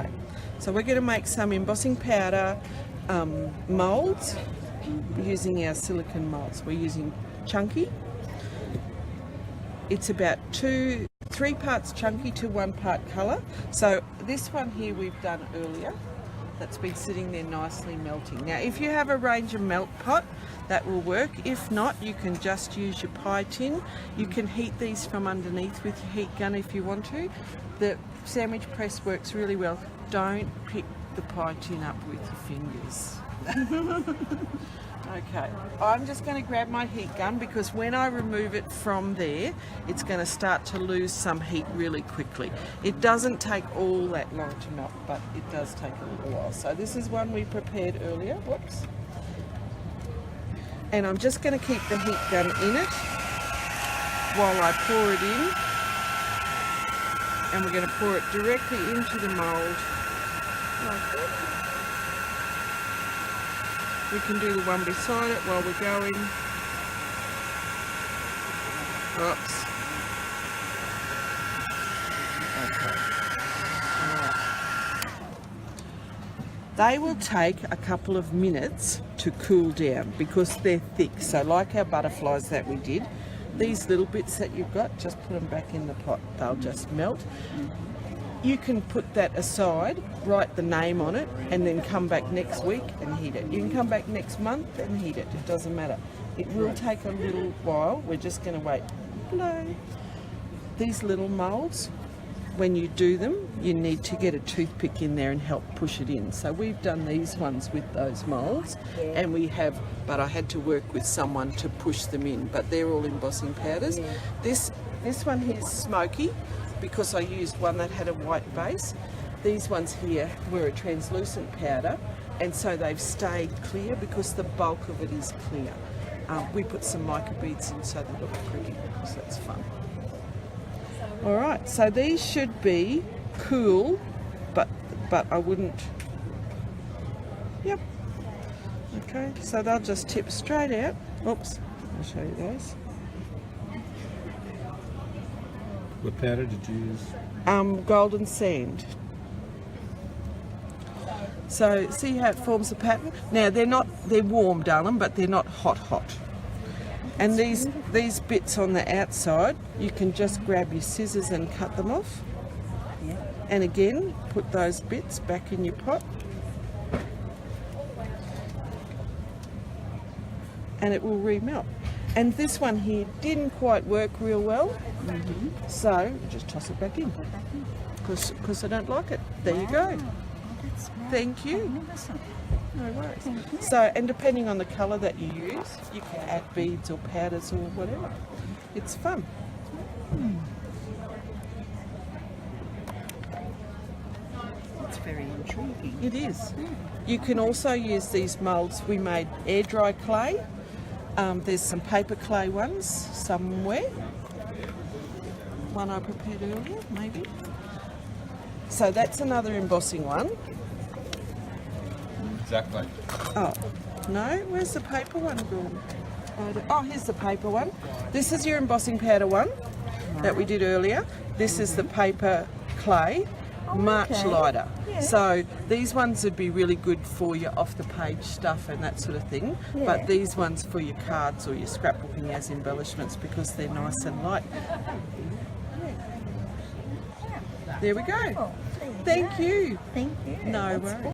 Okay, so we're going to make some embossing powder moulds using our silicone moulds. We're using chunky. It's about 3 parts chunky to 1 part colour. So this one here we've done earlier. That's been sitting there nicely melting. Now if you have a range of melt pot, that will work. If not, you can just use your pie tin. You can heat these from underneath with your heat gun if you want to. The sandwich press works really well. Don't pick the pie tin up with your fingers. Okay, I'm just going to grab my heat gun because when I remove it from there, it's going to start to lose some heat really quickly. It doesn't take all that long to melt, but it does take a little while. So this is one we prepared earlier. Whoops. And I'm just going to keep the heat gun in it while I pour it in. And we're going to pour it directly into the mould like that. We can do the one beside it while we're going. Oops. Okay. Right. They will take a couple of minutes to cool down because they're thick. So like our butterflies that we did, these little bits that you've got, just put them back in the pot. They'll just melt. You can put that aside, write the name on it, and then come back next week and heat it. You can come back next month and heat it. It doesn't matter. It will take a little while. We're just going to wait. Hello. These little moulds, when you do them, you need to get a toothpick in there and help push it in. So we've done these ones with those moulds, and we have, but I had to work with someone to push them in. But they're all embossing powders. This one here is smoky, because I used one that had a white base. These ones here were a translucent powder, and so they've stayed clear because the bulk of it is clear. We put some mica beads in so they look pretty because that's fun. All right, so these should be cool, but I wouldn't. Yep. Okay, so they'll just tip straight out. Oops, I'll show you those. What powder did you use? Golden sand. So see how it forms a pattern? Now they're warm, darling, but they're not hot. And these bits on the outside, you can just grab your scissors and cut them off. And again, put those bits back in your pot. And it will remelt. And this one here didn't quite work real well, so just toss it back in because I don't like it. There you go. Thank you. No worries. So, and depending on the colour that you use, you can add beads or powders or whatever. It's fun. It's very intriguing. It is. You can also use these moulds. We made air dry clay. There's some paper clay ones somewhere. One I prepared earlier, maybe. So that's another embossing one. Exactly. Oh, no, where's the paper one gone? Oh, here's the paper one. This is your embossing powder one that we did earlier. This is the paper clay. Much lighter. So these ones would be really good for your off the page stuff and that sort of thing, but these ones for your cards or your scrapbooking as embellishments because they're nice and light. There we go. Thank you. Thank you. No worries.